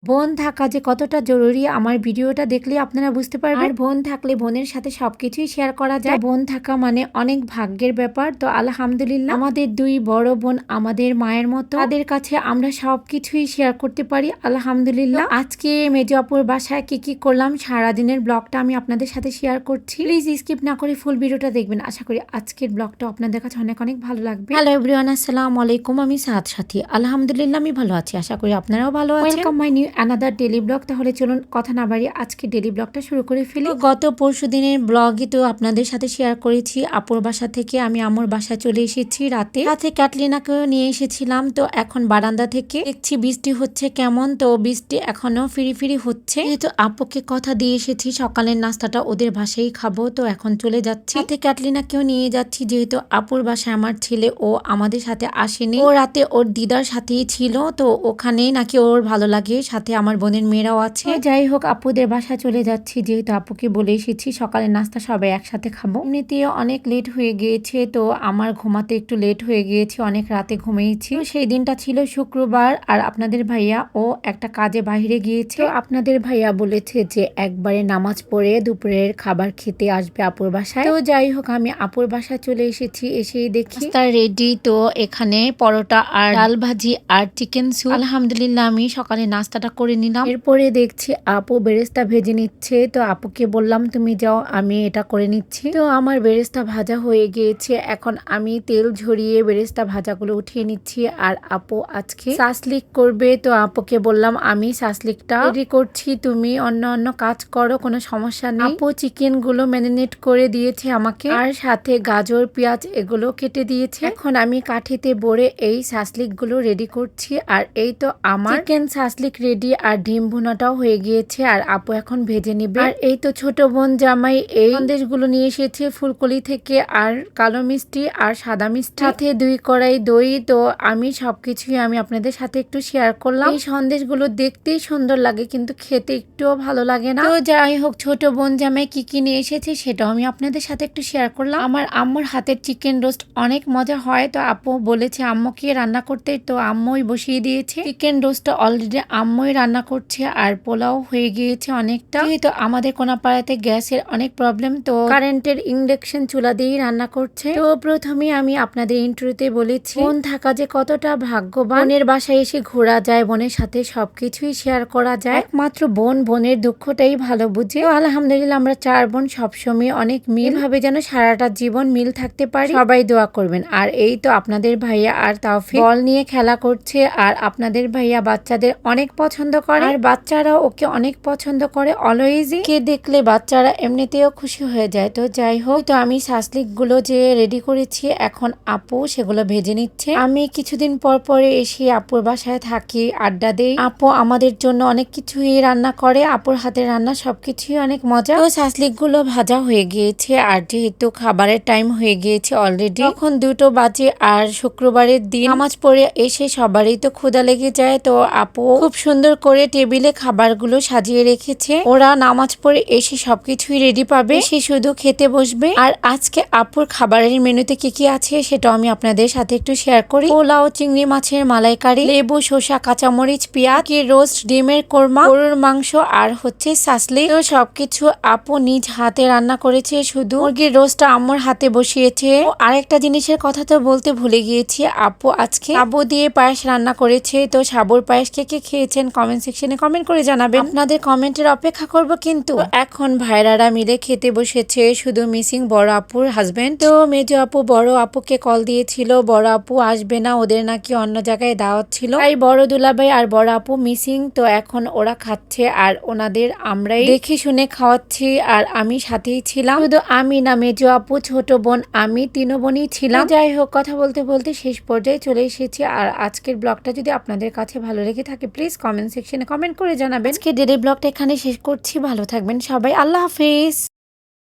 বোন থাকা যে কতটা জরুরি আমার ভিডিওটা দেখলে আপনারা বুঝতে পারবেন। আর বোন থাকলে বোনের সাথে সবকিছুই শেয়ার করা যায়। বোন থাকা মানে অনেক ভাগ্যের ব্যাপার। তো আলহামদুলিল্লাহ আমাদের দুই বড় বোন আমাদের মায়ের মতো, তাদের কাছে আমরা সবকিছুই শেয়ার করতে পারি আলহামদুলিল্লাহ। আজকে মেজো আপুর বাসায় কি করলাম সারাদিনের ব্লগটা আমি আপনাদের সাথে শেয়ার করছি। প্লিজ স্কিপ না করে ফুল ভিডিওটা দেখবেন। আশা করি আজকের ব্লগটা আপনাদের কাছে অনেক অনেক ভালো লাগবে। হ্যালো এভরিওয়ান, আসসালামু আলাইকুম। আমি সাদ সাথী, আলহামদুলিল্লাহ আমি ভালো আছি। আশা করি আপনারাও ভালো আছেন। Welcome my new another daily blog. তাহলে চলুন কথা না বাড়িয়ে আজকে ডেইলি ব্লগটা শুরু করে ফেলি। গত পরশু দিনের ব্লগই তো আপনাদের সাথে শেয়ার করেছি। আপুর বাসা থেকে আমি আমার বাসায় চলে এসেছি রাতে, সাথে ক্যাটলিনাকেও নিয়ে এসেছিলাম। তো এখন বারান্দা থেকে দেখছি বৃষ্টি হচ্ছে কেমন। তো বৃষ্টি এখনো ফিরি ফিরি হচ্ছে, যেহেতু আপুকে কথা দিয়ে এসেছি সকালের নাস্তাটা ওদের বাসায় খাবো। তো এখন চলে যাচ্ছি, সাথে ক্যাটলিনাকেও নিয়ে যাচ্ছি, যেহেতু আপুর বাসায় আমার ছেলে ও আমাদের সাথে আসেনি। ও রাতে ওর দিদার সাথেই ছিল, তো ওখানেই নাকি ওর ভালো লাগে। সাথে আমার বোনের মেয়েরাও আছে। যাই হোক আপুদের বাসায় চলে যাচ্ছি, যেহেতু আপুকে বলে এসেছি সকালের নাস্তা সবাই একসাথে খাবো। এমনিতে অনেক লেট হয়ে গিয়েছে, তো আমার ঘুমাতে একটু লেট হয়ে গিয়েছে, অনেক রাতে ঘুমিয়েছি। সেই দিনটা ছিল শুক্রবার, আর আপনাদের ভাইয়া ও একটা কাজে বাহিরে গিয়েছে। আপনাদের ভাইয়া বলেছে যে একবারে নামাজ পড়ে দুপুরের খাবার খেতে আসবে আপুর বাসায়। তো যাই হোক আমি আপুর বাসায় চলে এসেছি। এসেই দেখি তার রেডি। তো এখানে পরোটা আর ডাল ভাজি আর চিকেন স্যুপ। আলহামদুলিল্লাহ আমি সকালে নাস্তাটা করে নিলাম। এরপরে দেখছি আপু বেরেস্তা ভেজে নিচ্ছে। তো আপুকে বললাম তুমি যাও, আমি এটা করে নিচ্ছি। তো আমার বেরেস্তা ভাজা হয়ে গিয়েছে, এখন আমি তেল ঝরিয়ে বেরেস্তা ভাজাগুলো উঠিয়ে নিচ্ছি। আর আপু আজকে সাসলিক করবে, তো আপুকে বললাম আমি সাসলিকটা রেডি করছি, তুমি অন্য কাজ করো, কোনো সমস্যা নেই। আপু চিকেন গুলো ম্যারিনেট করে দিয়েছে আমাকে, আর সাথে গাজর পেঁয়াজ এগুলো কেটে দিয়েছে। এখন আমি কাঠিতে ভরে এই সাসলিক গুলো রেডি করছি। আর এই তো আমার চিকেন সাসলিক রেডি, আর ডিম ভুনাটাও হয়ে গিয়েছে, আর আপু এখন ভেজে নিবে। আর এই তো ছোট বোন জামাই এই সন্দেশগুলো নিয়ে এসেছে ফুলকলি থেকে, আর কালো মিষ্টি আর সাদা মিষ্টি, সাথে 2 কড়াই দই। তো আমি সবকিছুই আমি আপনাদের সাথে একটু শেয়ার করলাম। এই সন্দেশগুলো দেখতেই সুন্দর লাগে, কিন্তু খেতে একটুও ভালো লাগে না। তো যাই হোক ছোট বোন জামাই কি নিয়ে এসেছে সেটাও আমি আপনাদের সাথে একটু শেয়ার করলাম। আমার আম্মুর হাতের চিকেন রোস্ট অনেক মজা হয়, তো আপু বলেছে আম্মুকে রান্না করতে, তো আম্মুই বসিয়ে দিয়েছে। চিকেন রোস্টটা অলরেডি আম্মুই রান্না করছে, আর পোলাও হয়ে গিয়েছে অনেকটা। যেহেতু আমাদের কোনাপাড়াতে গ্যাসের অনেক প্রবলেম, তো কারেন্টের ইন্ডাকশন চুলা দিয়েই রান্না করছে। তো প্রথমে আমি আপনাদের ইন্ট্রোতে বলেছি বোন থাকা যে কতটা ভাগ্যবান। বোনের বাসায় এসে ঘোরা যায়, বোনের সাথে সবকিছুই শেয়ার করা যায়। একমাত্র বোনের দুঃখটাই ভালো বুঝে। তো আলহামদুলিল্লাহ আমরা 4 বোন সবসময় অনেক মিল ভাবে যেন সারাটা জীবন মিল থাকতে পারি। সবাই দোয়া করবেন। আর এই তো আপনাদের ভাইয়া আর তাওফিক বল নিয়ে খেলা করছে, আর আপনাদের ভাইয়া বাচ্চাদের অনেক পছন্দ করে, আর বাচ্চারাও ওকে অনেক পছন্দ করে। অলওয়েজই কে দেখলে বাচ্চারা এমনিতেও খুশি হয়ে যায়। তো যাই হোক, তো আমি সাসলিক গুলো যে রেডি করেছি, এখন আপু সেগুলো ভেজে নিচ্ছে। আমি কিছুদিন পরে এসে আপুর বাসায় থাকি, আড্ডা দেই। আপু আমাদের জন্য অনেক কিছুই রান্না করে, আপুর হাতের রান্না সবকিছুই অনেক মজা। তো সাসলিক গুলো ভাজা হয়ে গিয়েছে, আর যেহেতু খাবারের টাইম হয়ে গিয়েছে অলরেডি, এখন 2টো বাজে, আর শুক্রবারের দিন নামাজ পড়ে এসে সবারই তো ক্ষুধা লেগে যায়। তো আপু খুব সুন্দর করে টেবিলে খাবারগুলো সাজিয়ে রেখেছে। ওরা নামাজ পড়ে এসে সবকিছুই রেডি পাবে, সে শুধু খেতে বসবে। আর আজকে আপুর খাবারের মেনুতে কি আছে সেটাও আমি আপনাদের সাথে একটু শেয়ার করি। পোলাও, চিংড়ি মাছের মালাইকারি, লেবু, শসা, কাঁচামরিচ, পেঁয়াজ, রোস্ট, ডিমের কোরমা, গরুর মাংস, আর হচ্ছে সাসলিক। তো সবকিছু আপু নিজ হাতে রান্না করেছে, শুধু মুরগির রোস্টটা আম্মুর হাতে বসিয়েছে। আরেকটা জিনিসের কথা তো বলতে ভুলে গিয়েছি, আপু আজকে সাবু দিয়ে পায়েস রান্না করেছে। তো সাবুর পায়েস কে খেয়েছেন কমেন্ট সেকশনে কমেন্ট করে জানাবেন, আপনাদের কমেন্টের অপেক্ষা করব। কিন্তু এখন ভাইরারা মিলে খেতে বসেছে, শুধু মিসিং বড় আপুর হাজবেন্ড। তো মেজো আপু বড় আপুকে কল দিয়েছিল, বড় আপু আসবে না, ওদের নাকি অন্য জায়গায় দাওয়াত ছিল, তাই বড় দুলাভাই আর বড় আপু মিসিং। তো এখন ওরা খাচ্ছে, আর ওনাদের আমরাই দেখে শুনে খাওয়াচ্ছি, আর আমি সাথেই ছিলাম। শুধু আমি না, মেজো আপু, ছোট বোন, আমি 3 বোনই ছিলাম। যাই হোক কথা বলতে বলতে শেষ পর্যায়ে চলে এসেছি। আর আজকের ব্লগটা যদি আপনাদের কাছে ভালো লেগে থাকে প্লিজ কমেন্ট সেকশনে কমেন্ট করে জানাবেন। আজকে ডেলি ব্লগটা এখানে শেষ করছি, ভালো থাকবেন সবাই, আল্লাহ হাফেজ।